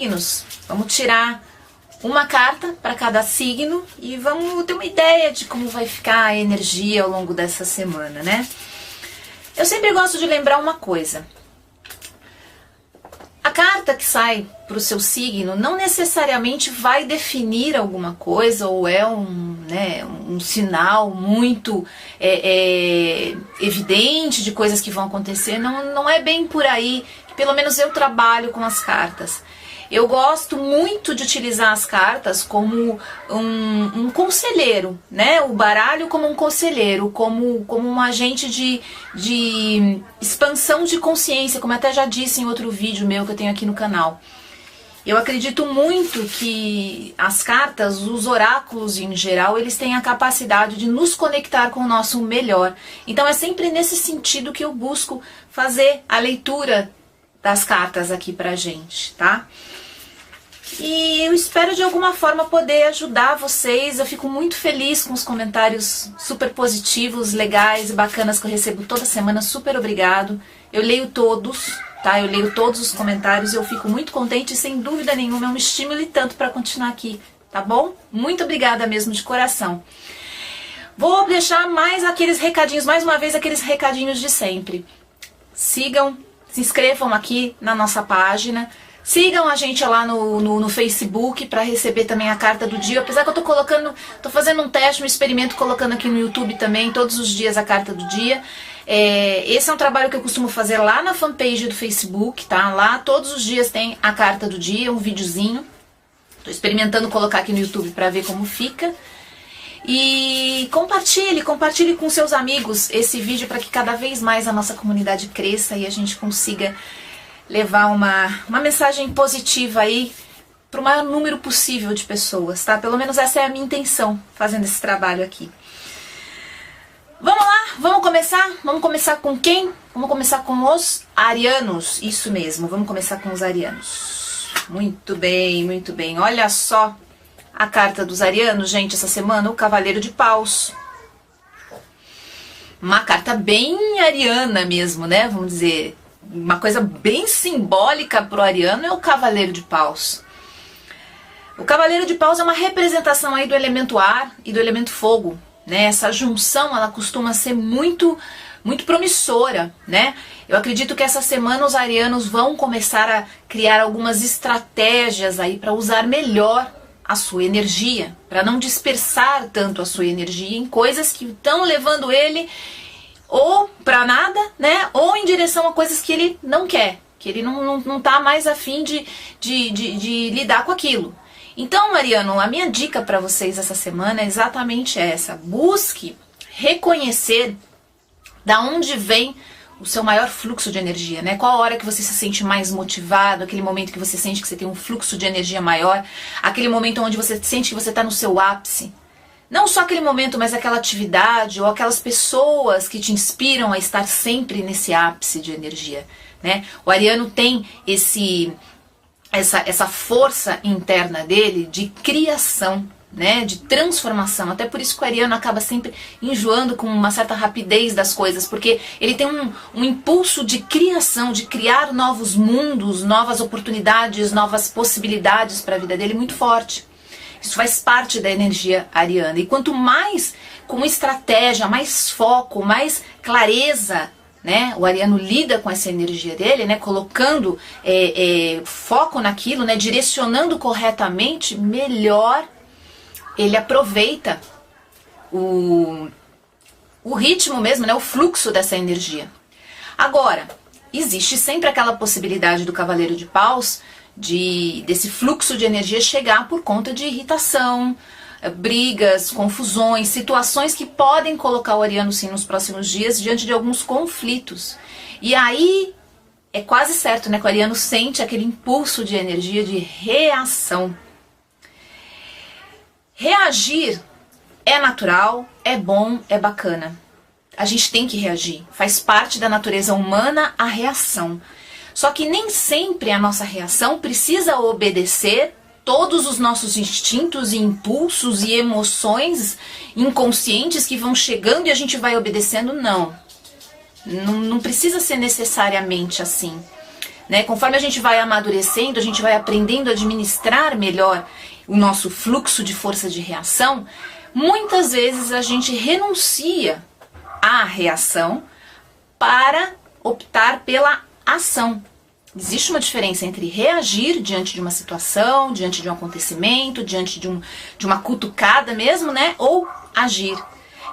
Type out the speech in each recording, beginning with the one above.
signos. Vamos tirar uma carta para cada signo e vamos ter uma ideia de como vai ficar a energia ao longo dessa semana, né? Eu sempre gosto de lembrar uma coisa. A carta que sai para o seu signo não necessariamente vai definir alguma coisa ou é um sinal muito evidente de coisas que vão acontecer. Não é bem por aí, pelo menos eu trabalho com as cartas. Eu gosto muito de utilizar as cartas como um conselheiro, né? O baralho como um conselheiro, como um agente de expansão de consciência, como eu até já disse em outro vídeo meu que eu tenho aqui no canal. Eu acredito muito que as cartas, os oráculos em geral, eles têm a capacidade de nos conectar com o nosso melhor. Então é sempre nesse sentido que eu busco fazer a leitura das cartas aqui pra gente, tá? E eu espero de alguma forma poder ajudar vocês. Eu fico muito feliz com os comentários super positivos, legais e bacanas que eu recebo toda semana. Super obrigado. Eu leio todos, tá? Eu leio todos os comentários e eu fico muito contente e sem dúvida nenhuma é um estímulo e tanto para continuar aqui, tá bom? Muito obrigada mesmo de coração. Vou deixar mais aqueles recadinhos, mais uma vez aqueles recadinhos de sempre. Sigam, se inscrevam aqui na nossa página. Sigam a gente lá no Facebook para receber também a carta do dia. Apesar que eu tô fazendo um teste, um experimento, colocando aqui no YouTube também, todos os dias a carta do dia. Esse é um trabalho que eu costumo fazer lá na fanpage do Facebook, tá? Lá todos os dias tem a carta do dia, um videozinho. Tô experimentando colocar aqui no YouTube para ver como fica. E compartilhe com seus amigos esse vídeo para que cada vez mais a nossa comunidade cresça e a gente consiga levar uma mensagem positiva aí para o maior número possível de pessoas, tá? Pelo menos essa é a minha intenção fazendo esse trabalho aqui. Vamos lá, vamos começar? Vamos começar com quem? Vamos começar com os arianos, isso mesmo, vamos começar com os arianos. Muito bem, muito bem. Olha só a carta dos arianos, gente, essa semana, o Cavaleiro de Paus. Uma carta bem ariana mesmo, né? Vamos dizer, uma coisa bem simbólica para o ariano é o Cavaleiro de Paus. O Cavaleiro de Paus é uma representação aí do elemento ar e do elemento fogo, né? Essa junção, ela costuma ser muito promissora, né? Eu acredito que essa semana os arianos vão começar a criar algumas estratégias aí para usar melhor a sua energia, para não dispersar tanto a sua energia em coisas que estão levando ele ou para nada, né? Ou em direção a coisas que ele não quer, que ele não tá mais afim de lidar com aquilo. Então, Ariano, a minha dica para vocês essa semana é exatamente essa. Busque reconhecer da onde vem o seu maior fluxo de energia, né? Qual a hora que você se sente mais motivado, aquele momento que você sente que você tem um fluxo de energia maior, aquele momento onde você sente que você está no seu ápice. Não só aquele momento, mas aquela atividade ou aquelas pessoas que te inspiram a estar sempre nesse ápice de energia, né? O ariano tem essa força interna dele de criação, né? De transformação. Até por isso que o ariano acaba sempre enjoando com uma certa rapidez das coisas, porque ele tem um impulso de criação, de criar novos mundos, novas oportunidades, novas possibilidades para a vida dele muito forte. Isso faz parte da energia ariana. E quanto mais com estratégia, mais foco, mais clareza, né, o ariano lida com essa energia dele, né, colocando foco naquilo, né, direcionando corretamente, melhor ele aproveita o ritmo mesmo, né, o fluxo dessa energia. Agora, existe sempre aquela possibilidade do Cavaleiro de Paus desse fluxo de energia chegar por conta de irritação, brigas, confusões, situações que podem colocar o ariano sim nos próximos dias diante de alguns conflitos. E aí é quase certo, né, que o ariano sente aquele impulso de energia de reação. Reagir é natural, é bom, é bacana. A gente tem que reagir, faz parte da natureza humana a reação. Só que nem sempre a nossa reação precisa obedecer todos os nossos instintos e impulsos e emoções inconscientes que vão chegando e a gente vai obedecendo, não. Não precisa ser necessariamente assim. né? Conforme a gente vai amadurecendo, a gente vai aprendendo a administrar melhor o nosso fluxo de força de reação, muitas vezes a gente renuncia à reação para optar pela ação. Existe uma diferença entre reagir diante de uma situação, diante de um acontecimento, diante de uma cutucada mesmo, né? Ou agir.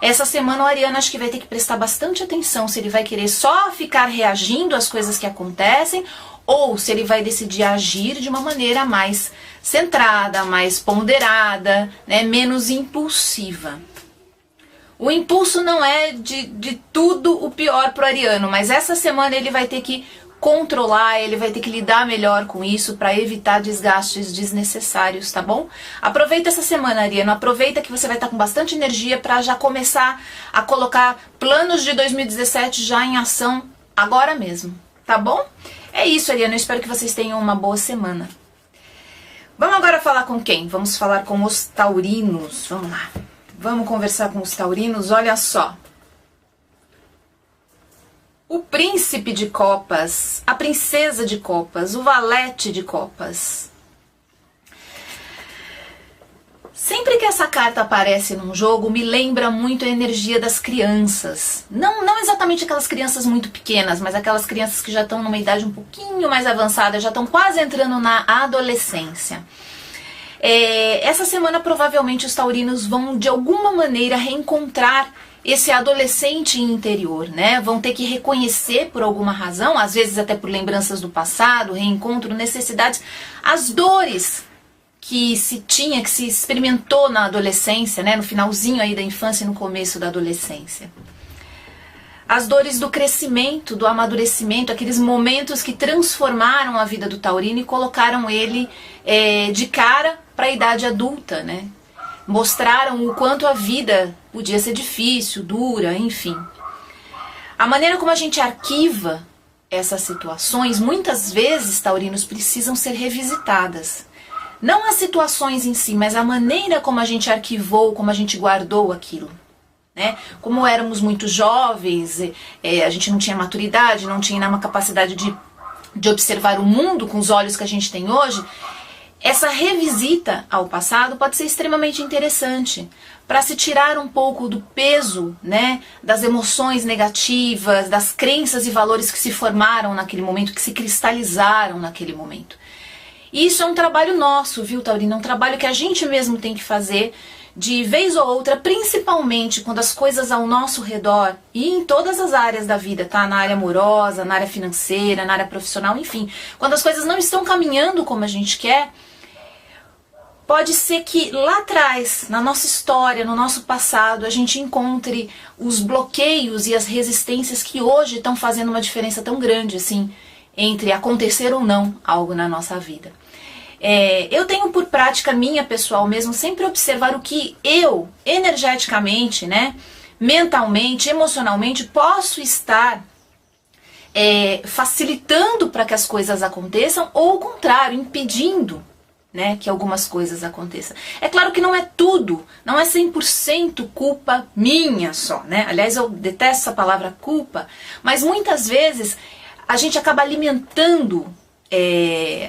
Essa semana o Ariano acho que vai ter que prestar bastante atenção se ele vai querer só ficar reagindo às coisas que acontecem ou se ele vai decidir agir de uma maneira mais centrada, mais ponderada, né? Menos impulsiva. O impulso não é de tudo o pior pro Ariano, mas essa semana ele vai ter que controlar, ele vai ter que lidar melhor com isso para evitar desgastes desnecessários, tá bom? Aproveita essa semana, Ariano, aproveita que você vai estar com bastante energia para já começar a colocar planos de 2017 já em ação agora mesmo, tá bom? É isso, Ariano, eu espero que vocês tenham uma boa semana. Vamos agora falar com quem? Vamos falar com os taurinos, vamos lá. Vamos conversar com os taurinos, olha só. O príncipe de copas, a princesa de copas, o valete de copas. Sempre que essa carta aparece num jogo, me lembra muito a energia das crianças. Não exatamente aquelas crianças muito pequenas, mas aquelas crianças que já estão numa idade um pouquinho mais avançada, já estão quase entrando na adolescência. Essa semana provavelmente os taurinos vão de alguma maneira reencontrar esse adolescente interior, né? Vão ter que reconhecer por alguma razão, às vezes até por lembranças do passado, reencontro, necessidades, as dores que se experimentou na adolescência, né? No finalzinho aí da infância e no começo da adolescência. As dores do crescimento, do amadurecimento, aqueles momentos que transformaram a vida do taurino e colocaram ele de cara para a idade adulta, né? Mostraram o quanto a vida podia ser difícil, dura, enfim. A maneira como a gente arquiva essas situações, muitas vezes, taurinos, precisam ser revisitadas. Não as situações em si, mas a maneira como a gente arquivou, como a gente guardou aquilo. Né? Como éramos muito jovens, a gente não tinha maturidade, não tinha uma capacidade de observar o mundo com os olhos que a gente tem hoje. Essa revisita ao passado pode ser extremamente interessante para se tirar um pouco do peso, né, das emoções negativas, das crenças e valores que se formaram naquele momento, que se cristalizaram naquele momento. E isso é um trabalho nosso, viu, taurino? É um trabalho que a gente mesmo tem que fazer de vez ou outra, principalmente quando as coisas ao nosso redor e em todas as áreas da vida, tá? Na área amorosa, na área financeira, na área profissional, enfim. Quando as coisas não estão caminhando como a gente quer, pode ser que lá atrás, na nossa história, no nosso passado, a gente encontre os bloqueios e as resistências que hoje estão fazendo uma diferença tão grande, assim, entre acontecer ou não algo na nossa vida. Eu tenho por prática minha pessoal mesmo sempre observar o que eu, energeticamente, né, mentalmente, emocionalmente, posso estar facilitando para que as coisas aconteçam ou, ao contrário, impedindo, né, que algumas coisas aconteçam. É claro que não é tudo, não é 100% culpa minha só, né? Aliás, eu detesto essa palavra culpa, mas muitas vezes a gente acaba alimentando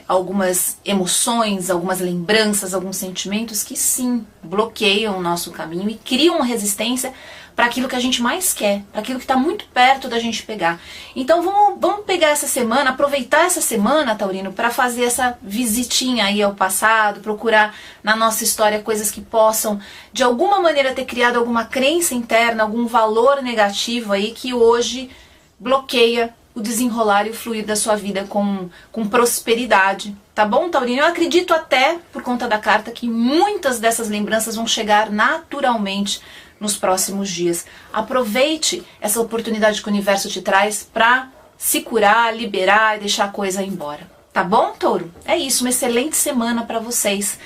algumas emoções, algumas lembranças, alguns sentimentos que sim, bloqueiam o nosso caminho e criam uma resistência para aquilo que a gente mais quer, para aquilo que está muito perto da gente pegar. Então vamos pegar essa semana, aproveitar essa semana, taurino, para fazer essa visitinha aí ao passado, procurar na nossa história coisas que possam de alguma maneira ter criado alguma crença interna, algum valor negativo aí que hoje bloqueia o desenrolar e o fluir da sua vida com prosperidade, tá bom, taurino? Eu acredito até, por conta da carta, que muitas dessas lembranças vão chegar naturalmente nos próximos dias. Aproveite essa oportunidade que o universo te traz para se curar, liberar e deixar a coisa embora, tá bom, touro? É isso, uma excelente semana para vocês.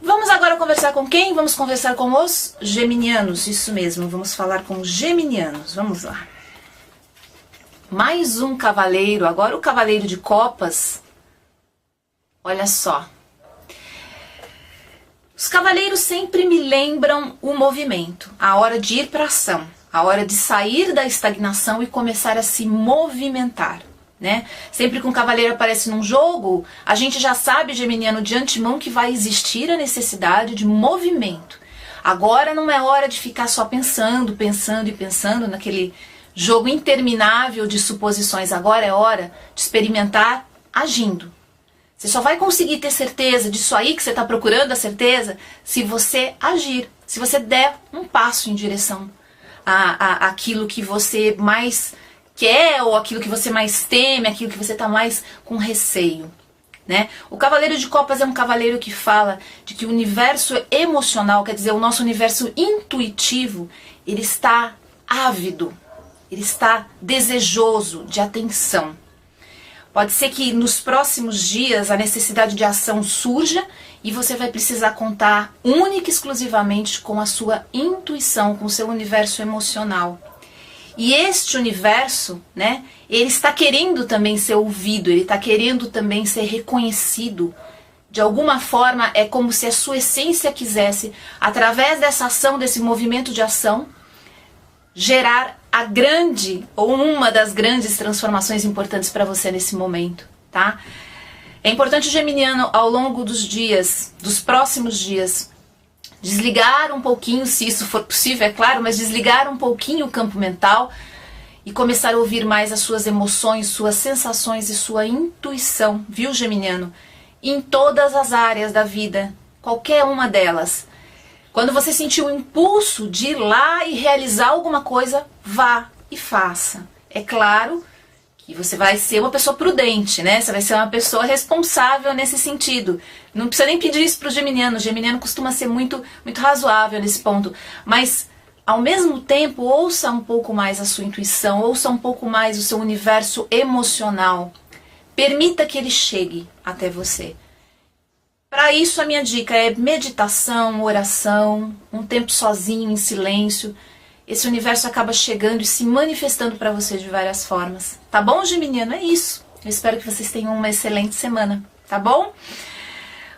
Vamos agora conversar com quem? Vamos conversar com os geminianos, isso mesmo, vamos falar com os geminianos, vamos lá. Mais um cavaleiro, agora o cavaleiro de copas. Olha só. Os cavaleiros sempre me lembram o movimento, a hora de ir para a ação, a hora de sair da estagnação e começar a se movimentar. né? Sempre que um cavaleiro aparece num jogo, a gente já sabe, geminiano, de antemão que vai existir a necessidade de movimento. Agora não é hora de ficar só pensando e pensando naquele jogo interminável de suposições. Agora é hora de experimentar agindo. Você só vai conseguir ter certeza disso aí que você está procurando, a certeza, se você agir, se você der um passo em direção àquilo que você mais quer, ou aquilo que você mais teme, aquilo que você está mais com receio, né? O Cavaleiro de Copas é um cavaleiro que fala de que o universo emocional, quer dizer, o nosso universo intuitivo, ele está ávido, ele está desejoso de atenção. Pode ser que nos próximos dias a necessidade de ação surja e você vai precisar contar única e exclusivamente com a sua intuição, com o seu universo emocional. E este universo, né, ele está querendo também ser ouvido, ele está querendo também ser reconhecido. De alguma forma, é como se a sua essência quisesse, através dessa ação, desse movimento de ação, gerar a grande, ou uma das grandes transformações importantes para você nesse momento, tá? É importante, geminiano, ao longo dos dias, dos próximos dias, desligar um pouquinho, se isso for possível, é claro, mas desligar um pouquinho o campo mental e começar a ouvir mais as suas emoções, suas sensações e sua intuição, viu, geminiano? Em todas as áreas da vida, qualquer uma delas. Quando você sentir o impulso de ir lá e realizar alguma coisa, vá e faça. É claro que você vai ser uma pessoa prudente, né? Você vai ser uma pessoa responsável nesse sentido. Não precisa nem pedir isso para o geminiano. O geminiano costuma ser muito razoável nesse ponto. Mas, ao mesmo tempo, ouça um pouco mais a sua intuição, ouça um pouco mais o seu universo emocional. Permita que ele chegue até você. Para isso, a minha dica é meditação, oração, um tempo sozinho, em silêncio. Esse universo acaba chegando e se manifestando para você de várias formas. Tá bom, geminiano? É isso. Eu espero que vocês tenham uma excelente semana, tá bom?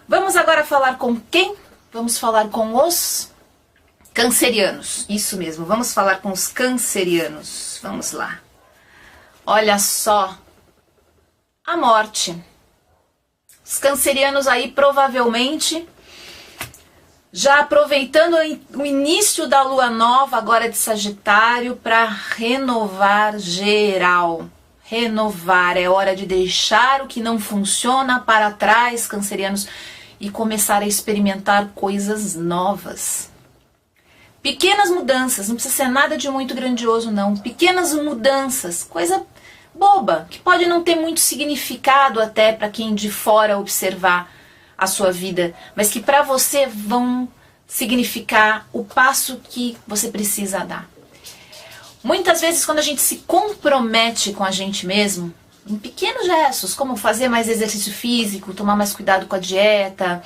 Vamos agora falar com quem? Vamos falar com os cancerianos. Isso mesmo, vamos falar com os cancerianos. Vamos lá. Olha só. A morte. Os cancerianos aí provavelmente já aproveitando o início da lua nova agora de Sagitário para renovar geral. Renovar, é hora de deixar o que não funciona para trás, cancerianos, e começar a experimentar coisas novas. Pequenas mudanças, não precisa ser nada de muito grandioso não, pequenas mudanças, coisa boba, que pode não ter muito significado até para quem de fora observar a sua vida, mas que para você vão significar o passo que você precisa dar. Muitas vezes quando a gente se compromete com a gente mesmo, em pequenos gestos, como fazer mais exercício físico, tomar mais cuidado com a dieta,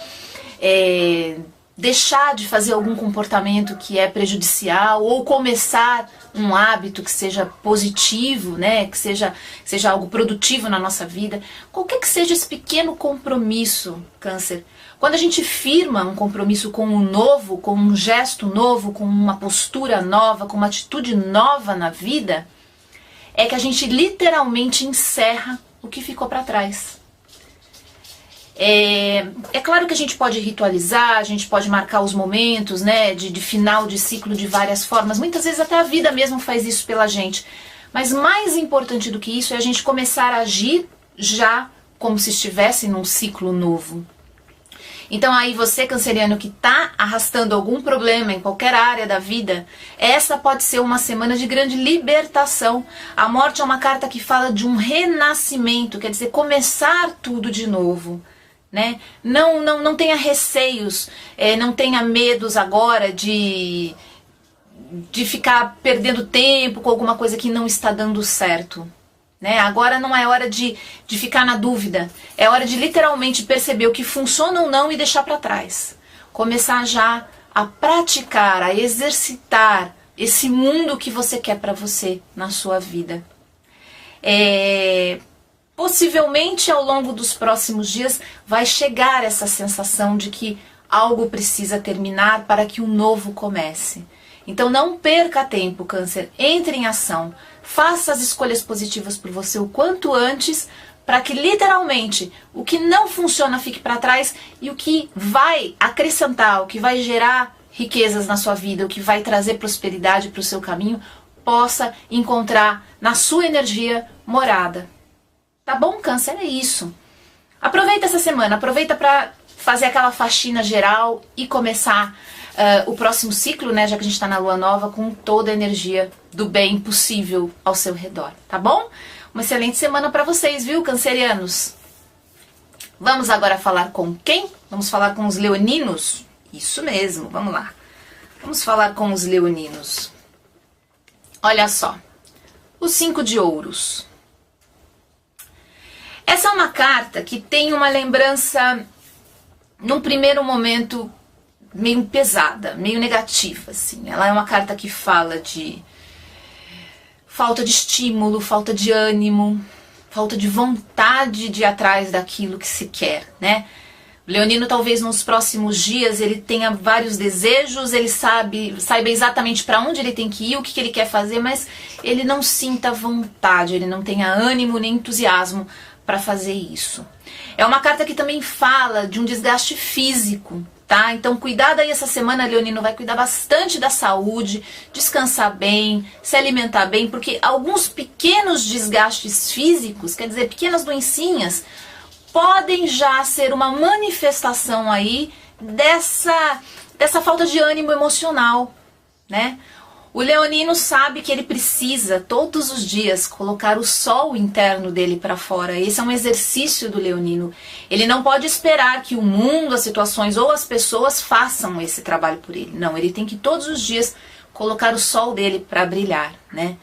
deixar de fazer algum comportamento que é prejudicial ou começar um hábito que seja positivo, né, que seja algo produtivo na nossa vida, qualquer que seja esse pequeno compromisso, câncer, quando a gente firma um compromisso com o novo, com um gesto novo, com uma postura nova, com uma atitude nova na vida, é que a gente literalmente encerra o que ficou para trás. É claro que a gente pode ritualizar, a gente pode marcar os momentos, né, de final de ciclo de várias formas. Muitas vezes até a vida mesmo faz isso pela gente. Mas mais importante do que isso é a gente começar a agir já como se estivesse num ciclo novo. Então aí você, canceriano, que está arrastando algum problema em qualquer área da vida, essa pode ser uma semana de grande libertação. A morte é uma carta que fala de um renascimento, quer dizer, começar tudo de novo. Né? Não tenha receios, não tenha medos agora de ficar perdendo tempo com alguma coisa que não está dando certo. Né? Agora não é hora de ficar na dúvida, é hora de literalmente perceber o que funciona ou não e deixar para trás. Começar já a praticar, a exercitar esse mundo que você quer para você na sua vida. Possivelmente ao longo dos próximos dias vai chegar essa sensação de que algo precisa terminar para que um novo comece. Então não perca tempo, câncer, entre em ação, faça as escolhas positivas por você o quanto antes, para que literalmente o que não funciona fique para trás e o que vai acrescentar, o que vai gerar riquezas na sua vida, o que vai trazer prosperidade para o seu caminho, possa encontrar na sua energia morada. Tá bom, Câncer? É isso. Aproveita essa semana, aproveita para fazer aquela faxina geral e começar o próximo ciclo, né, já que a gente está na lua nova, com toda a energia do bem possível ao seu redor, tá bom? Uma excelente semana para vocês, viu, cancerianos? Vamos agora falar com quem? Vamos falar com os leoninos? Isso mesmo, vamos lá. Vamos falar com os leoninos. Olha só, o 5 de ouros. Essa é uma carta que tem uma lembrança, num primeiro momento, meio pesada, meio negativa, assim. Ela é uma carta que fala de falta de estímulo, falta de ânimo, falta de vontade de ir atrás daquilo que se quer, né? O leonino talvez nos próximos dias ele tenha vários desejos, ele saiba exatamente para onde ele tem que ir, o que ele quer fazer, mas ele não sinta vontade, ele não tenha ânimo nem entusiasmo para fazer isso. É uma carta que também fala de um desgaste físico, tá? Então cuidado aí essa semana, leonino, vai cuidar bastante da saúde, descansar bem, se alimentar bem, porque alguns pequenos desgastes físicos, quer dizer, pequenas doencinhas, podem já ser uma manifestação aí dessa falta de ânimo emocional, né? O leonino sabe que ele precisa todos os dias colocar o sol interno dele para fora. Esse é um exercício do leonino. Ele não pode esperar que o mundo, as situações ou as pessoas façam esse trabalho por ele. Não, ele tem que todos os dias colocar o sol dele para brilhar, né?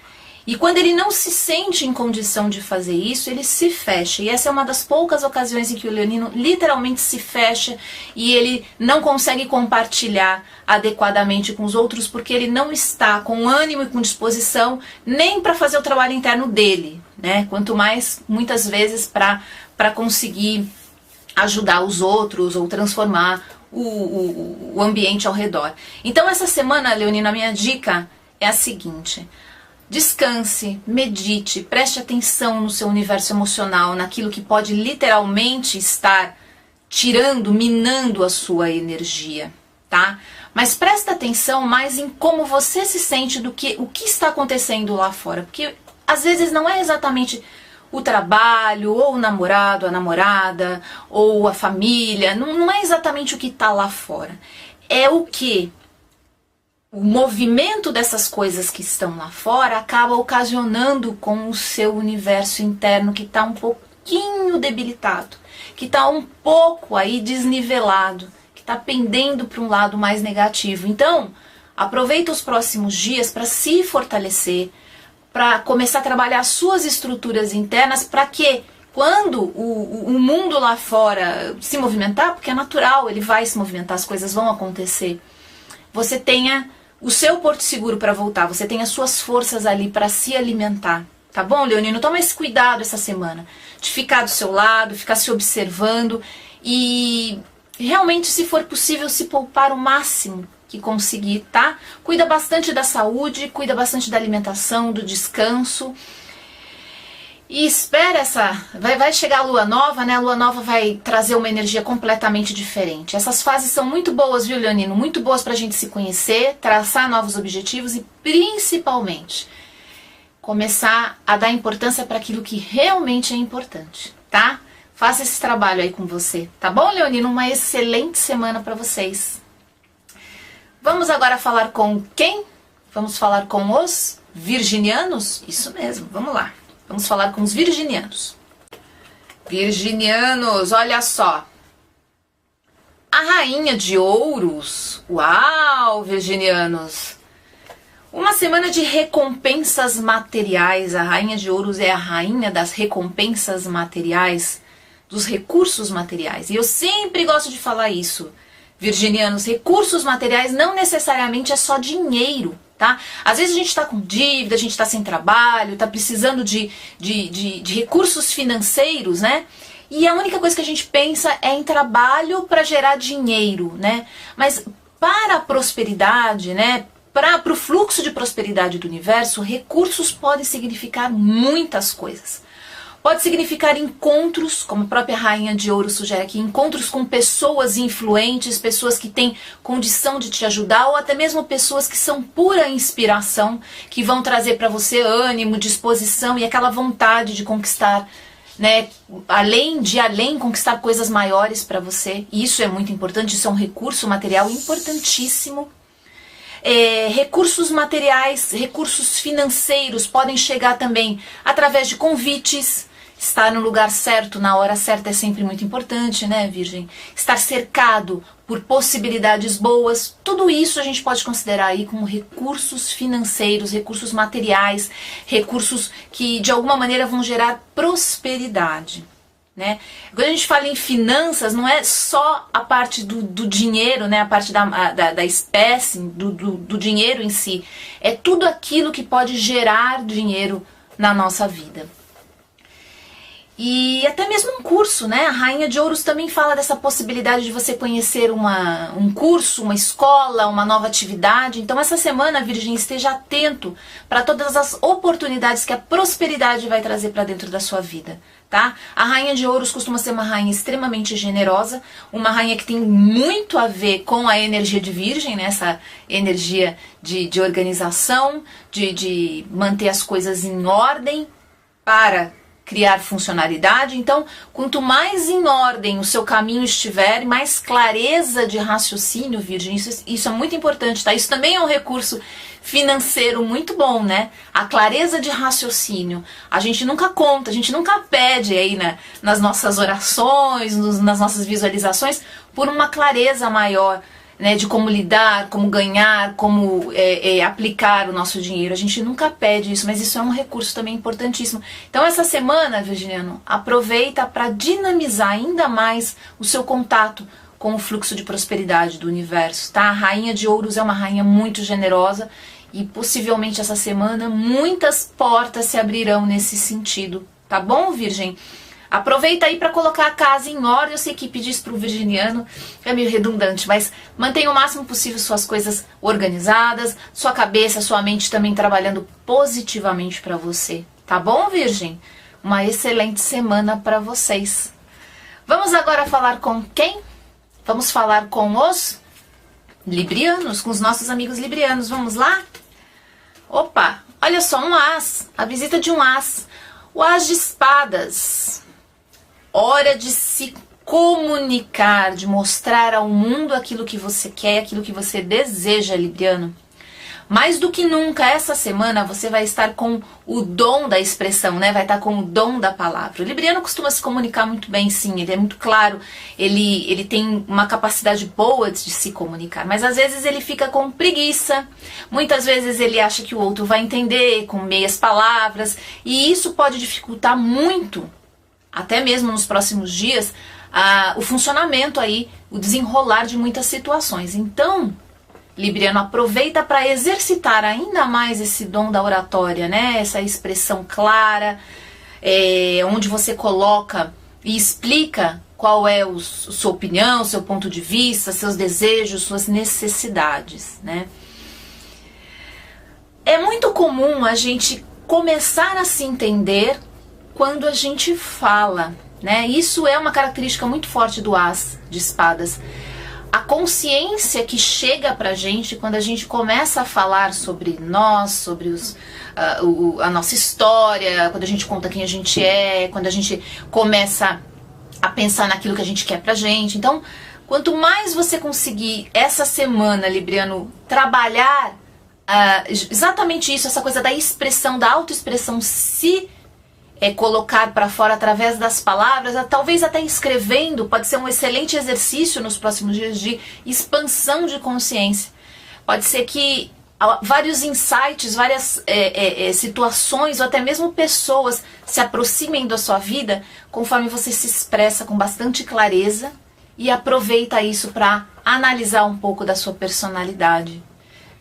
E quando ele não se sente em condição de fazer isso, ele se fecha. E essa é uma das poucas ocasiões em que o leonino literalmente se fecha e ele não consegue compartilhar adequadamente com os outros porque ele não está com ânimo e com disposição nem para fazer o trabalho interno dele, né? Quanto mais, muitas vezes, para conseguir ajudar os outros ou transformar o ambiente ao redor. Então essa semana, leonino, a minha dica é a seguinte: descanse, medite, preste atenção no seu universo emocional, naquilo que pode literalmente estar tirando, minando a sua energia, tá? Mas presta atenção mais em como você se sente do que o que está acontecendo lá fora, porque às vezes não é exatamente o trabalho, ou o namorado, a namorada, ou a família, não é exatamente o que está lá fora. É o que o movimento dessas coisas que estão lá fora acaba ocasionando com o seu universo interno que está um pouquinho debilitado, que está um pouco aí desnivelado, que está pendendo para um lado mais negativo. Então, aproveita os próximos dias para se fortalecer, para começar a trabalhar suas estruturas internas, para que quando o mundo lá fora se movimentar, porque é natural, ele vai se movimentar, as coisas vão acontecer, você tenha o seu porto seguro para voltar, você tem as suas forças ali para se alimentar, tá bom, leonino? Toma esse cuidado essa semana, de ficar do seu lado, ficar se observando e realmente, se for possível, se poupar o máximo que conseguir, tá? Cuida bastante da saúde, cuida bastante da alimentação, do descanso. E espera vai chegar a lua nova, né? A lua nova vai trazer uma energia completamente diferente. Essas fases são muito boas, viu, leonino? Muito boas pra gente se conhecer, traçar novos objetivos e, principalmente, começar a dar importância para aquilo que realmente é importante, tá? Faça esse trabalho aí com você, tá bom, leonino? Uma excelente semana pra vocês. Vamos agora falar com quem? Vamos falar com os virginianos? Isso mesmo, vamos lá. Vamos falar com os virginianos. Virginianos, olha só. A rainha de ouros. Uau, virginianos. Uma semana de recompensas materiais. A rainha de ouros é a rainha das recompensas materiais, dos recursos materiais. E eu sempre gosto de falar isso. Virginianos, recursos materiais não necessariamente é só dinheiro, tá? Às vezes a gente está com dívida, a gente está sem trabalho, está precisando de recursos financeiros, né? E a única coisa que a gente pensa é em trabalho para gerar dinheiro, né? Mas para a prosperidade, né? para o fluxo de prosperidade do universo, recursos podem significar muitas coisas. Pode significar encontros, como a própria Rainha de Ouros sugere aqui, encontros com pessoas influentes, pessoas que têm condição de te ajudar, ou até mesmo pessoas que são pura inspiração, que vão trazer para você ânimo, disposição e aquela vontade de conquistar, né, além conquistar coisas maiores para você. E isso é muito importante, isso é um recurso material importantíssimo. Recursos materiais, recursos financeiros podem chegar também através de convites. Estar no lugar certo, na hora certa é sempre muito importante, né, Virgem? Estar cercado por possibilidades boas, tudo isso a gente pode considerar aí como recursos financeiros, recursos materiais, recursos que de alguma maneira vão gerar prosperidade, né? Quando a gente fala em finanças, não é só a parte do dinheiro, né? A parte da espécie, do dinheiro em si. É tudo aquilo que pode gerar dinheiro na nossa vida. E até mesmo um curso, né? A Rainha de Ouros também fala dessa possibilidade de você conhecer um curso, uma escola, uma nova atividade. Então essa semana, Virgem, esteja atento para todas as oportunidades que a prosperidade vai trazer para dentro da sua vida, tá? A Rainha de Ouros costuma ser uma rainha extremamente generosa, uma rainha que tem muito a ver com a energia de Virgem, né? Essa energia de organização, de manter as coisas em ordem para criar funcionalidade. Então, quanto mais em ordem o seu caminho estiver, mais clareza de raciocínio, Virgem, isso é muito importante, tá? Isso também é um recurso financeiro muito bom, né? A clareza de raciocínio. A gente nunca conta, a gente nunca pede aí, né, nas nossas orações, nas nossas visualizações, por uma clareza maior, né, de como lidar, como ganhar, como aplicar o nosso dinheiro. A gente nunca pede isso, mas isso é um recurso também importantíssimo. Então essa semana, Virginiano, aproveita para dinamizar ainda mais o seu contato com o fluxo de prosperidade do universo, tá? A Rainha de Ouros é uma rainha muito generosa e possivelmente essa semana muitas portas se abrirão nesse sentido, tá bom, Virgem? Aproveita aí para colocar a casa em ordem. Eu sei que pedir isso para o virginiano é meio redundante, mas mantenha o máximo possível suas coisas organizadas, sua cabeça, sua mente também trabalhando positivamente para você. Tá bom, Virgem? Uma excelente semana para vocês. Vamos agora falar com quem? Vamos falar com os librianos, com os nossos amigos librianos. Vamos lá? Opa, olha só, um as, a visita de um as. O as de espadas. Hora de se comunicar, de mostrar ao mundo aquilo que você quer, aquilo que você deseja, libriano. Mais do que nunca, essa semana você vai estar com o dom da expressão, né? Vai estar com o dom da palavra. O libriano costuma se comunicar muito bem, sim, ele é muito claro, ele tem uma capacidade boa de se comunicar, mas às vezes ele fica com preguiça, muitas vezes ele acha que o outro vai entender com meias palavras, e isso pode dificultar muito, até mesmo nos próximos dias, o funcionamento aí, o desenrolar de muitas situações. Então, libriano, aproveita para exercitar ainda mais esse dom da oratória, né? Essa expressão clara, onde você coloca e explica qual é sua opinião, seu ponto de vista, seus desejos, suas necessidades, né? É muito comum a gente começar a se entender quando a gente fala, né? Isso é uma característica muito forte do as de espadas. A consciência que chega pra gente quando a gente começa a falar sobre nós, sobre a nossa história, quando a gente conta quem a gente é, quando a gente começa a pensar naquilo que a gente quer pra gente. Então, quanto mais você conseguir essa semana, libriano, trabalhar exatamente isso, essa coisa da expressão, da autoexpressão, se colocar para fora através das palavras, talvez até escrevendo, pode ser um excelente exercício nos próximos dias de expansão de consciência. Pode ser que vários insights, várias situações ou até mesmo pessoas se aproximem da sua vida conforme você se expressa com bastante clareza e aproveita isso para analisar um pouco da sua personalidade.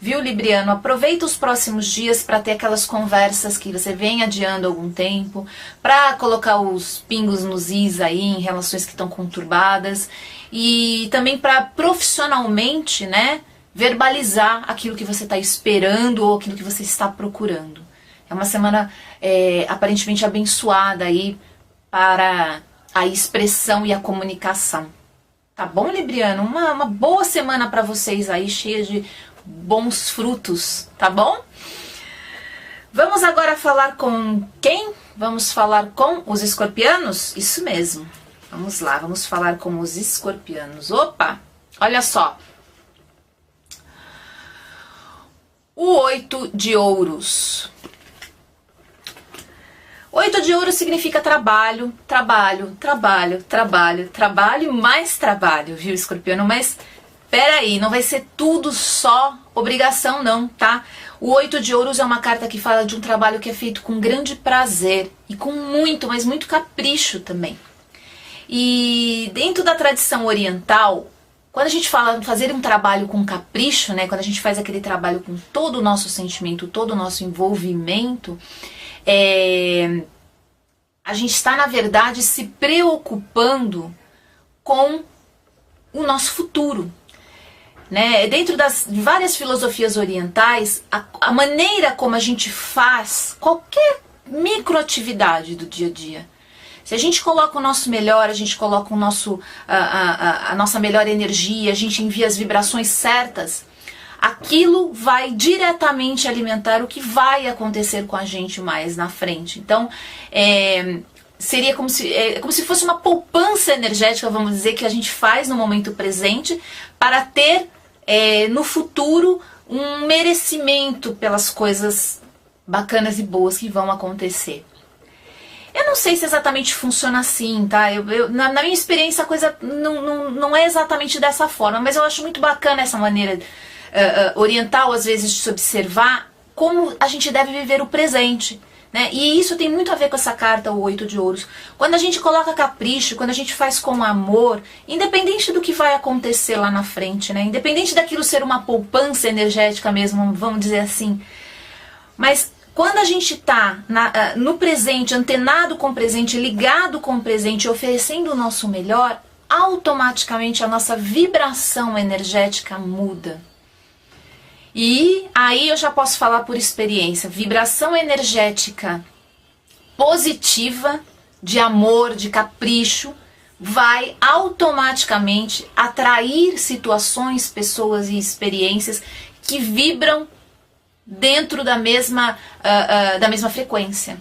Viu, libriano? Aproveita os próximos dias para ter aquelas conversas que você vem adiando há algum tempo, para colocar os pingos nos is aí em relações que estão conturbadas e também para profissionalmente, né, verbalizar aquilo que você está esperando ou aquilo que você está procurando. É uma semana aparentemente abençoada aí para a expressão e a comunicação. Tá bom, Libriano? Uma boa semana para vocês aí, cheia de bons frutos, tá bom? Vamos agora falar com quem? Vamos falar com os escorpianos? Isso mesmo. Vamos lá, vamos falar com os escorpianos. Opa, olha só. O 8 de ouros. 8 de ouros significa trabalho, trabalho, trabalho, trabalho, trabalho e mais trabalho, viu, escorpiano? Mas peraí, não vai ser tudo só obrigação não, tá? O 8 de ouros é uma carta que fala de um trabalho que é feito com grande prazer e com muito, mas muito capricho também. E dentro da tradição oriental, quando a gente fala fazer um trabalho com capricho, né, quando a gente faz aquele trabalho com todo o nosso sentimento, todo o nosso envolvimento, a gente está, na verdade, se preocupando com o nosso futuro. Né? Dentro das várias filosofias orientais, a maneira como a gente faz qualquer microatividade do dia a dia, se a gente coloca o nosso melhor, a gente coloca a nossa melhor energia, a gente envia as vibrações certas, aquilo vai diretamente alimentar o que vai acontecer com a gente mais na frente. Então, seria como se fosse uma poupança energética, vamos dizer, que a gente faz no momento presente para ter no futuro um merecimento pelas coisas bacanas e boas que vão acontecer. Eu não sei se exatamente funciona assim, tá? Na minha experiência a coisa não é exatamente dessa forma, mas eu acho muito bacana essa maneira oriental, às vezes, de se observar como a gente deve viver o presente. Né? E isso tem muito a ver com essa carta, o 8 de ouros. Quando a gente coloca capricho, quando a gente faz com amor, independente do que vai acontecer lá na frente, né? Independente daquilo ser uma poupança energética mesmo, vamos dizer assim. Mas quando a gente está no presente, antenado com o presente, ligado com o presente, oferecendo o nosso melhor, automaticamente a nossa vibração energética muda. E aí eu já posso falar por experiência, vibração energética positiva, de amor, de capricho, vai automaticamente atrair situações, pessoas e experiências que vibram dentro da mesma frequência.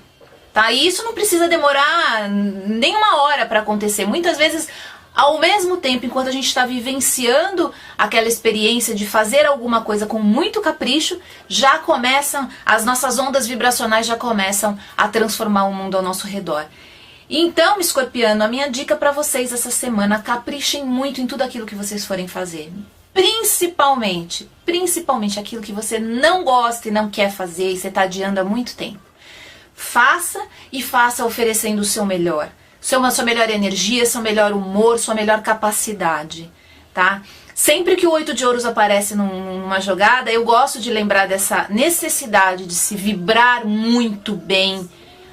Tá? E isso não precisa demorar nem uma hora para acontecer. Muitas vezes, ao mesmo tempo, enquanto a gente está vivenciando aquela experiência de fazer alguma coisa com muito capricho, já começam, as nossas ondas vibracionais já começam a transformar o mundo ao nosso redor. Então, escorpiano, a minha dica para vocês essa semana, caprichem muito em tudo aquilo que vocês forem fazer. Principalmente aquilo que você não gosta e não quer fazer e você está adiando há muito tempo. Faça e faça oferecendo o seu melhor. Sua melhor energia, seu melhor humor, sua melhor capacidade, tá? Sempre que o 8 de ouros aparece numa jogada, eu gosto de lembrar dessa necessidade de se vibrar muito bem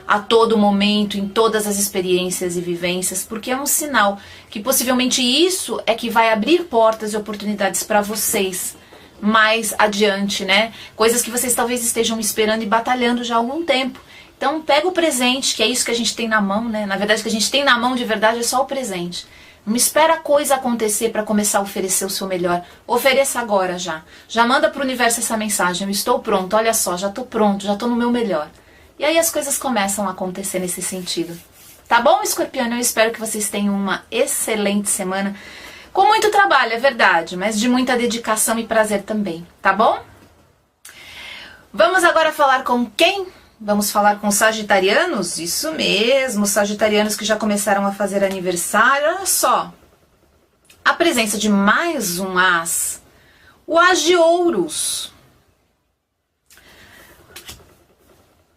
a todo momento, em todas as experiências e vivências, porque é um sinal que possivelmente isso é que vai abrir portas e oportunidades para vocês mais adiante, né? Coisas que vocês talvez estejam esperando e batalhando já há algum tempo. Então pega o presente, que é isso que a gente tem na mão, né? Na verdade, o que a gente tem na mão de verdade é só o presente. Não espera a coisa acontecer para começar a oferecer o seu melhor. Ofereça agora já. Já manda para o universo essa mensagem. Eu estou pronto, olha só, já estou pronto, já estou no meu melhor. E aí as coisas começam a acontecer nesse sentido. Tá bom, escorpiano? Eu espero que vocês tenham uma excelente semana. Com muito trabalho, é verdade, mas de muita dedicação e prazer também. Tá bom? Vamos agora falar com quem? Vamos falar com sagitarianos? Isso mesmo, sagitarianos que já começaram a fazer aniversário. Olha só, a presença de mais um as, o as de ouros.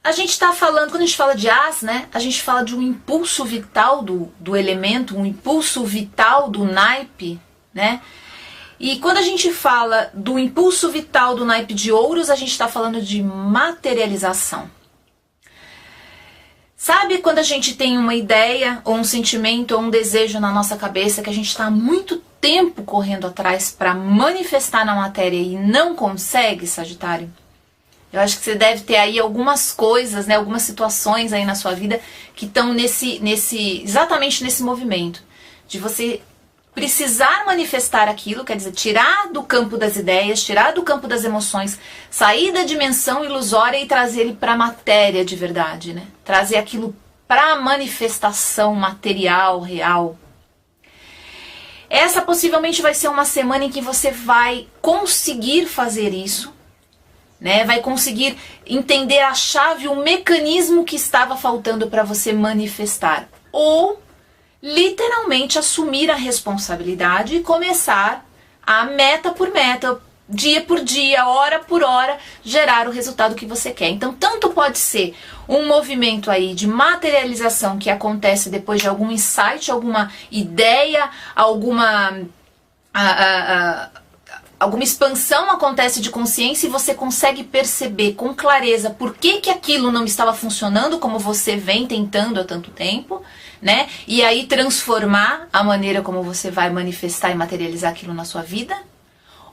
A gente está falando, quando a gente fala de as, né, a gente fala de um impulso vital do elemento, um impulso vital do naipe, né? E quando a gente fala do impulso vital do naipe de ouros, a gente está falando de materialização. Sabe quando a gente tem uma ideia, ou um sentimento, ou um desejo na nossa cabeça que a gente está há muito tempo correndo atrás para manifestar na matéria e não consegue, Sagitário? Eu acho que você deve ter aí algumas coisas, né, algumas situações aí na sua vida que estão exatamente nesse movimento de você precisar manifestar aquilo, quer dizer, tirar do campo das ideias, tirar do campo das emoções, sair da dimensão ilusória e trazer ele para a matéria de verdade, né? Trazer aquilo para a manifestação material, real. Essa possivelmente vai ser uma semana em que você vai conseguir fazer isso, né? Vai conseguir entender a chave, o mecanismo que estava faltando para você manifestar. Ou literalmente assumir a responsabilidade e começar a meta por meta, dia por dia, hora por hora, gerar o resultado que você quer. Então, tanto pode ser um movimento aí de materialização que acontece depois de algum insight, alguma ideia, alguma expansão acontece de consciência e você consegue perceber com clareza por que aquilo não estava funcionando como você vem tentando há tanto tempo, né? E aí transformar a maneira como você vai manifestar e materializar aquilo na sua vida.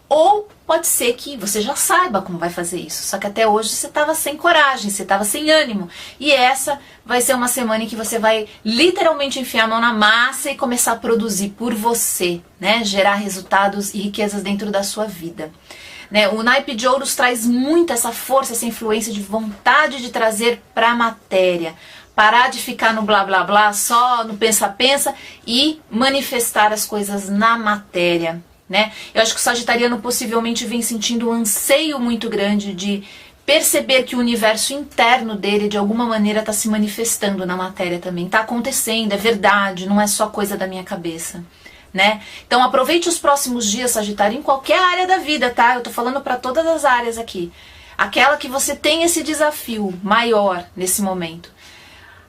Ou pode ser que você já saiba como vai fazer isso, só que até hoje você estava sem coragem, você estava sem ânimo. E essa vai ser uma semana em que você vai literalmente enfiar a mão na massa e começar a produzir por você, né? Gerar resultados e riquezas dentro da sua vida. Né? O naipe de ouros traz muito essa força, essa influência de vontade de trazer para a matéria. Parar de ficar no blá blá blá, só no pensa-pensa e manifestar as coisas na matéria. Né? Eu acho que o sagitariano possivelmente vem sentindo um anseio muito grande de perceber que o universo interno dele de alguma maneira está se manifestando na matéria também, está acontecendo, é verdade, não é só coisa da minha cabeça, né? Então aproveite os próximos dias, Sagitário, em qualquer área da vida, tá? Eu tô falando para todas as áreas aqui, aquela que você tem esse desafio maior nesse momento.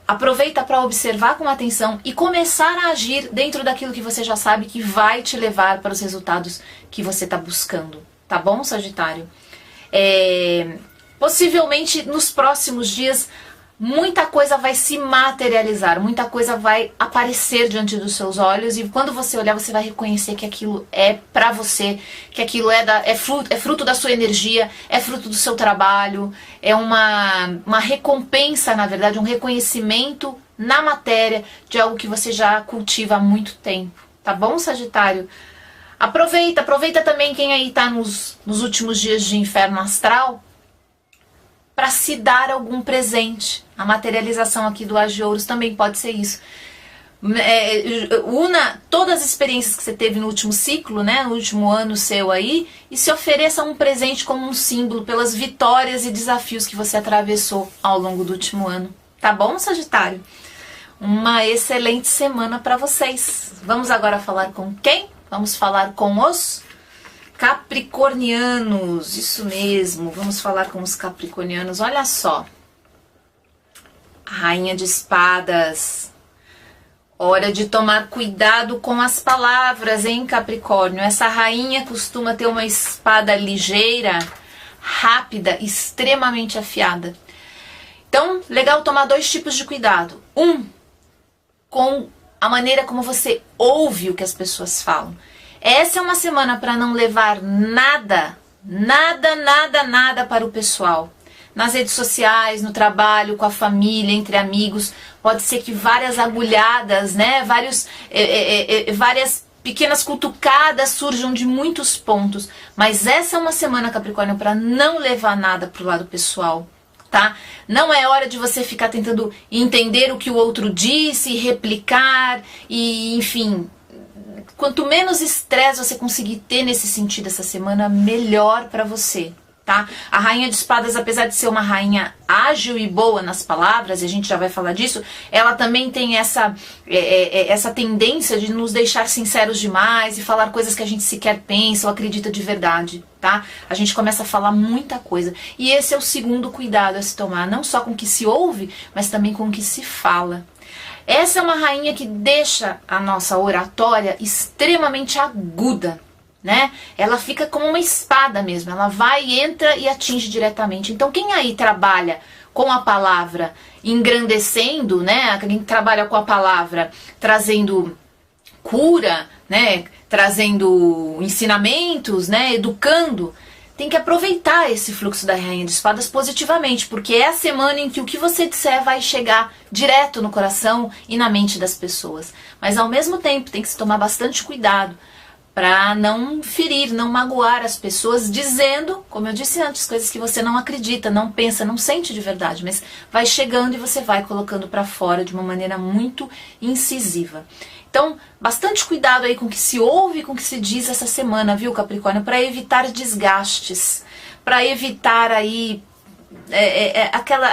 Aproveita para observar com atenção e começar a agir dentro daquilo que você já sabe que vai te levar para os resultados que você está buscando. Tá bom, Sagitário? Possivelmente nos próximos dias muita coisa vai se materializar, muita coisa vai aparecer diante dos seus olhos e quando você olhar você vai reconhecer que aquilo é pra você, que aquilo é fruto da sua energia, é fruto do seu trabalho, é uma recompensa, na verdade, um reconhecimento na matéria de algo que você já cultiva há muito tempo, tá bom, Sagitário? Aproveita também quem aí tá nos últimos dias de inferno astral, para se dar algum presente. A materialização aqui do As de Ouros também pode ser isso. Una todas as experiências que você teve no último ciclo, né, no último ano seu aí, e se ofereça um presente como um símbolo pelas vitórias e desafios que você atravessou ao longo do último ano. Tá bom, Sagitário? Uma excelente semana para vocês. Vamos agora falar com quem? Vamos falar com os Capricornianos, isso mesmo, vamos falar com os Capricornianos. Olha só, a Rainha de Espadas, hora de tomar cuidado com as palavras, hein, Capricórnio? Essa rainha costuma ter uma espada ligeira, rápida, extremamente afiada. Então, legal tomar dois tipos de cuidado. Com a maneira como você ouve o que as pessoas falam. Essa é uma semana para não levar nada para o pessoal. Nas redes sociais, no trabalho, com a família, entre amigos. Pode ser que várias agulhadas, né? Várias pequenas cutucadas surjam de muitos pontos. Mas essa é uma semana, Capricórnio, para não levar nada para o lado pessoal. Tá? Não é hora de você ficar tentando entender o que o outro disse, replicar e, enfim... Quanto menos estresse você conseguir ter nesse sentido essa semana, melhor para você, tá? A Rainha de Espadas, apesar de ser uma rainha ágil e boa nas palavras, e a gente já vai falar disso, ela também tem essa tendência de nos deixar sinceros demais e falar coisas que a gente sequer pensa ou acredita de verdade, tá? A gente começa a falar muita coisa. E esse é o segundo cuidado a se tomar, não só com o que se ouve, mas também com o que se fala. Essa é uma rainha que deixa a nossa oratória extremamente aguda, né? Ela fica como uma espada mesmo, ela vai, entra e atinge diretamente. Então quem aí trabalha com a palavra engrandecendo, né? Quem trabalha com a palavra trazendo cura, né? trazendo ensinamentos, né, educando, tem que aproveitar esse fluxo da Rainha de Espadas positivamente, porque é a semana em que o que você disser vai chegar direto no coração e na mente das pessoas. Mas ao mesmo tempo tem que se tomar bastante cuidado para não ferir, não magoar as pessoas, dizendo, como eu disse antes, coisas que você não acredita, não pensa, não sente de verdade, mas vai chegando e você vai colocando para fora de uma maneira muito incisiva. Então, bastante cuidado aí com o que se ouve e com o que se diz essa semana, viu, Capricórnio? Para evitar desgastes, para evitar aí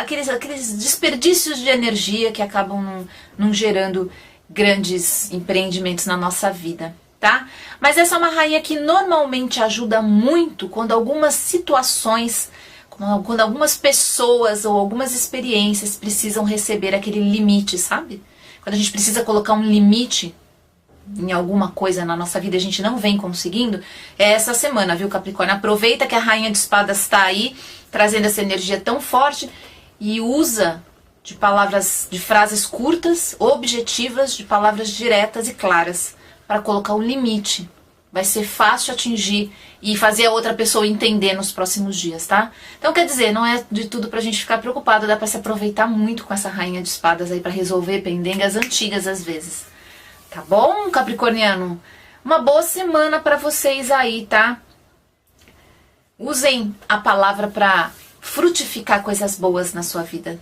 aqueles desperdícios de energia que acabam não gerando grandes empreendimentos na nossa vida, tá? Mas essa é uma rainha que normalmente ajuda muito quando algumas situações, quando algumas pessoas ou algumas experiências precisam receber aquele limite, sabe? Quando a gente precisa colocar um limite em alguma coisa na nossa vida e a gente não vem conseguindo, é essa semana, viu, Capricórnio? Aproveita que a Rainha de Espadas está aí, trazendo essa energia tão forte, e usa de palavras, de frases curtas, objetivas, de palavras diretas e claras, para colocar um limite. Vai ser fácil atingir e fazer a outra pessoa entender nos próximos dias, tá? Então, quer dizer, não é de tudo pra gente ficar preocupado, dá pra se aproveitar muito com essa Rainha de Espadas aí pra resolver pendengas antigas às vezes. Tá bom, Capricorniano? Uma boa semana pra vocês aí, tá? Usem a palavra pra frutificar coisas boas na sua vida.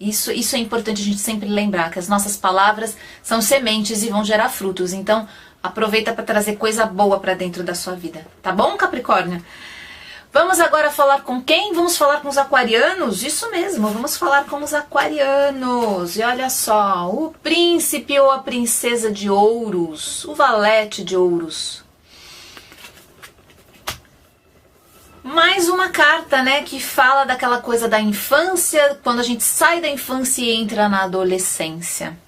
Isso é importante a gente sempre lembrar, que as nossas palavras são sementes e vão gerar frutos. Então, aproveita para trazer coisa boa para dentro da sua vida. Tá bom, Capricórnio? Vamos agora falar com quem? Vamos falar com os aquarianos? Isso mesmo, vamos falar com os aquarianos. E olha só, o príncipe ou a princesa de ouros, o valete de ouros. Mais uma carta, né, que fala daquela coisa da infância, quando a gente sai da infância e entra na adolescência.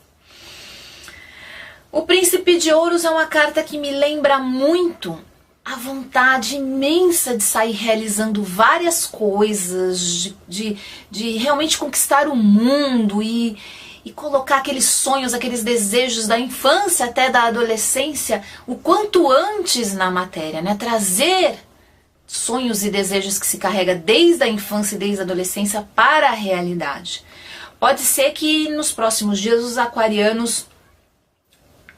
O Príncipe de Ouros é uma carta que me lembra muito a vontade imensa de sair realizando várias coisas, de realmente conquistar o mundo e colocar aqueles sonhos, aqueles desejos da infância até da adolescência o quanto antes na matéria, né? Trazer sonhos e desejos que se carrega desde a infância e desde a adolescência para a realidade. Pode ser que nos próximos dias os aquarianos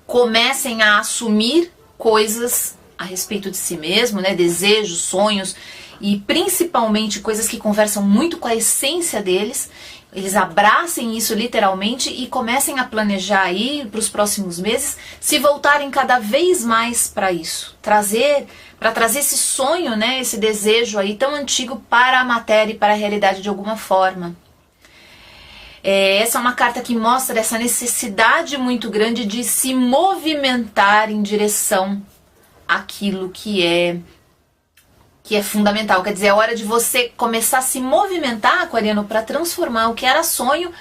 comecem a assumir coisas a respeito de si mesmo, né? Desejos, sonhos e principalmente coisas que conversam muito com a essência deles. Eles abracem isso literalmente e comecem a planejar aí para os próximos meses se voltarem cada vez mais para isso, para trazer esse sonho, né, esse desejo aí tão antigo para a matéria e para a realidade de alguma forma. Essa é uma carta que mostra essa necessidade muito grande de se movimentar em direção àquilo que é fundamental. Quer dizer, é hora de você começar a se movimentar, aquariano, para transformar o que era sonho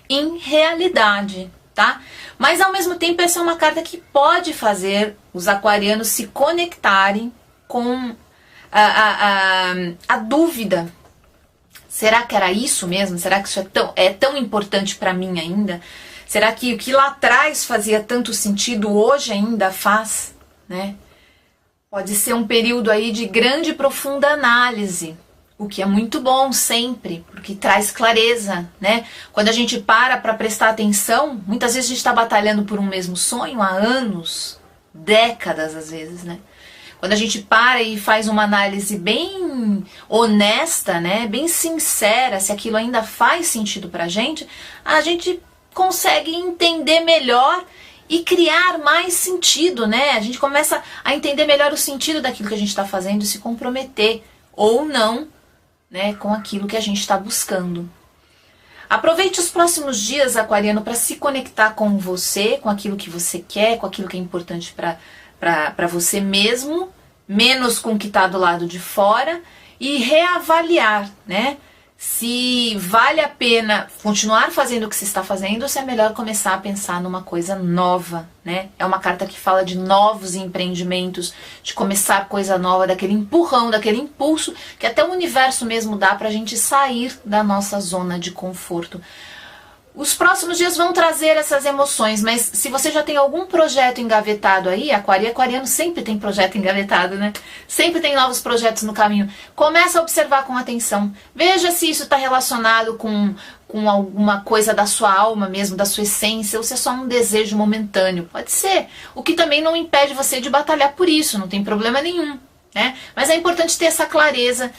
em realidade, tá? Mas ao mesmo tempo essa é uma carta que pode fazer os aquarianos se conectarem com a dúvida. Será que era isso mesmo? Será que isso é tão importante para mim ainda? Será que o que lá atrás fazia tanto sentido hoje ainda faz, né? Pode ser um período aí de grande e profunda análise, o que é muito bom sempre, porque traz clareza, né? Quando a gente para prestar atenção, muitas vezes a gente está batalhando por um mesmo sonho há anos, décadas às vezes, né? Quando a gente para e faz uma análise bem honesta, né? Bem sincera, se aquilo ainda faz sentido pra gente, a gente consegue entender melhor e criar mais sentido, né? A gente começa a entender melhor o sentido daquilo que a gente está fazendo e se comprometer ou não, né, com aquilo que a gente está buscando. Aproveite os próximos dias, aquariano, para se conectar com você, com aquilo que você quer, com aquilo que é importante para você mesmo, menos com o que está do lado de fora, e reavaliar, né? Se vale a pena continuar fazendo o que se está fazendo ou se é melhor começar a pensar numa coisa nova, né? É uma carta que fala de novos empreendimentos, de começar coisa nova, daquele empurrão, daquele impulso que até o universo mesmo dá pra gente sair da nossa zona de conforto. Os próximos dias vão trazer essas emoções, mas se você já tem algum projeto engavetado aí, aquariano sempre tem projeto engavetado, né? Sempre tem novos projetos no caminho. Começa a observar com atenção. Veja se isso está relacionado com alguma coisa da sua alma mesmo, da sua essência, ou se é só um desejo momentâneo. Pode ser. O que também não impede você de batalhar por isso, não tem problema nenhum, né? Mas é importante ter essa clareza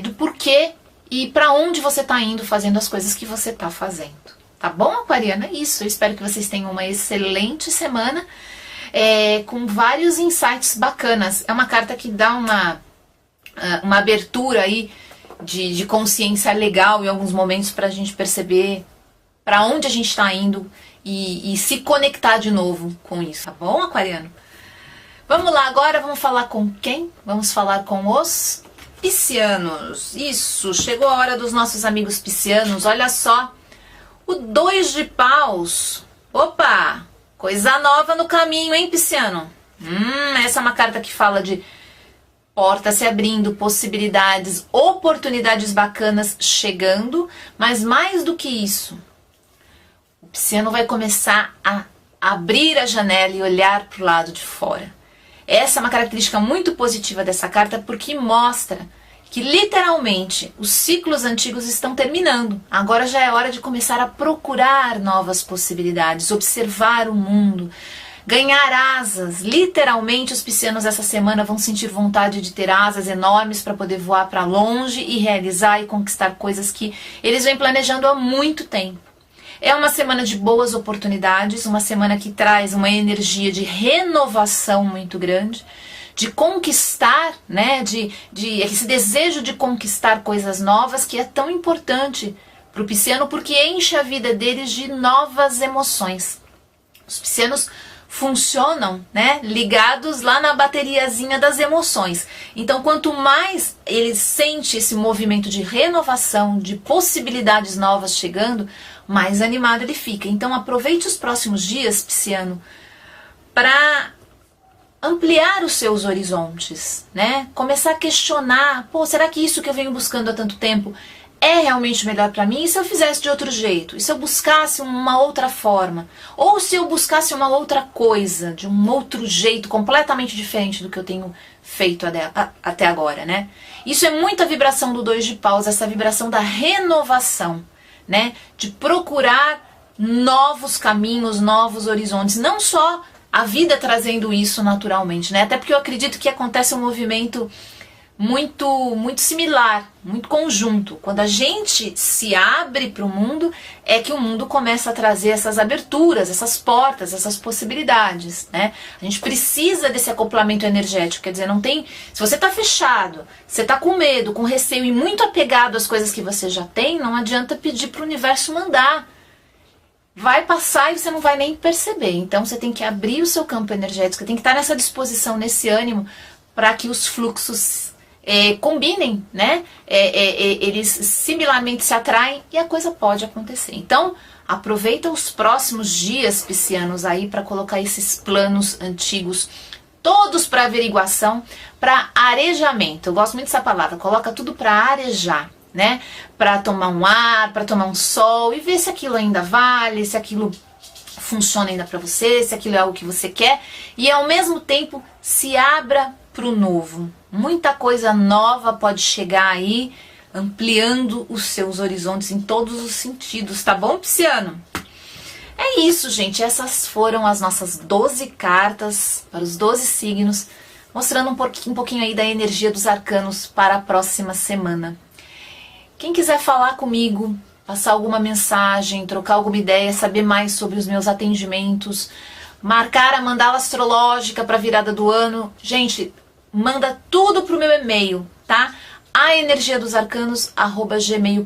do porquê e para onde você está indo fazendo as coisas que você está fazendo. Tá bom, aquariano? É isso. Eu espero que vocês tenham uma excelente semana com vários insights bacanas. É uma carta que dá uma abertura aí de consciência legal em alguns momentos para a gente perceber para onde a gente está indo e se conectar de novo com isso. Tá bom, aquariano? Vamos lá, agora vamos falar com quem? Vamos falar com os piscianos. Isso, chegou a hora dos nossos amigos piscianos. Olha só, o 2 de paus. Opa, coisa nova no caminho, hein, pisciano? Essa é uma carta que fala de porta se abrindo, possibilidades, oportunidades bacanas chegando, mas mais do que isso, o pisciano vai começar a abrir a janela e olhar para o lado de fora. Essa é uma característica muito positiva dessa carta porque mostra que literalmente os ciclos antigos estão terminando. Agora já é hora de começar a procurar novas possibilidades, observar o mundo, ganhar asas. Literalmente os piscianos essa semana vão sentir vontade de ter asas enormes para poder voar para longe e realizar e conquistar coisas que eles vêm planejando há muito tempo. É uma semana de boas oportunidades, uma semana que traz uma energia de renovação muito grande, de conquistar, né, esse desejo de conquistar coisas novas que é tão importante para o pisciano porque enche a vida deles de novas emoções. Os piscianos funcionam, né, ligados lá na bateriazinha das emoções. Então, quanto mais ele sente esse movimento de renovação, de possibilidades novas chegando, mais animado ele fica. Então, aproveite os próximos dias, pisciano, para ampliar os seus horizontes, né? Começar a questionar, pô, será que isso que eu venho buscando há tanto tempo é realmente melhor para mim? E se eu fizesse de outro jeito? E se eu buscasse uma outra forma? Ou se eu buscasse uma outra coisa, de um outro jeito completamente diferente do que eu tenho feito até agora, né? Isso é muita vibração do 2 de paus, essa vibração da renovação, né? De procurar novos caminhos, novos horizontes. Não só a vida trazendo isso naturalmente, né? Até porque eu acredito que acontece um movimento muito similar, muito conjunto. Quando a gente se abre para o mundo, é que o mundo começa a trazer essas aberturas, essas portas, essas possibilidades, né? A gente precisa desse acoplamento energético, quer dizer, não tem... Se você está fechado, você está com medo, com receio e muito apegado às coisas que você já tem, não adianta pedir para o universo mandar. Vai passar e você não vai nem perceber. Então você tem que abrir o seu campo energético, tem que estar nessa disposição, nesse ânimo, para que os fluxos combinem, né? Eles similarmente se atraem e a coisa pode acontecer. Então, aproveita os próximos dias, piscianos, aí para colocar esses planos antigos todos para averiguação, para arejamento. Eu gosto muito dessa palavra, coloca tudo para arejar, né? Para tomar um ar, para tomar um sol e ver se aquilo ainda vale, se aquilo funciona ainda para você, se aquilo é algo que você quer e ao mesmo tempo se abra para o novo. Muita coisa nova pode chegar aí, ampliando os seus horizontes em todos os sentidos, tá bom, pisciano? É isso, gente. Essas foram as nossas 12 cartas para os 12 signos, mostrando um pouquinho aí da energia dos arcanos para a próxima semana. Quem quiser falar comigo, passar alguma mensagem, trocar alguma ideia, saber mais sobre os meus atendimentos, marcar a mandala astrológica para a virada do ano, gente, manda tudo pro meu e-mail, tá? aenergiadosarcanos@gmail.com.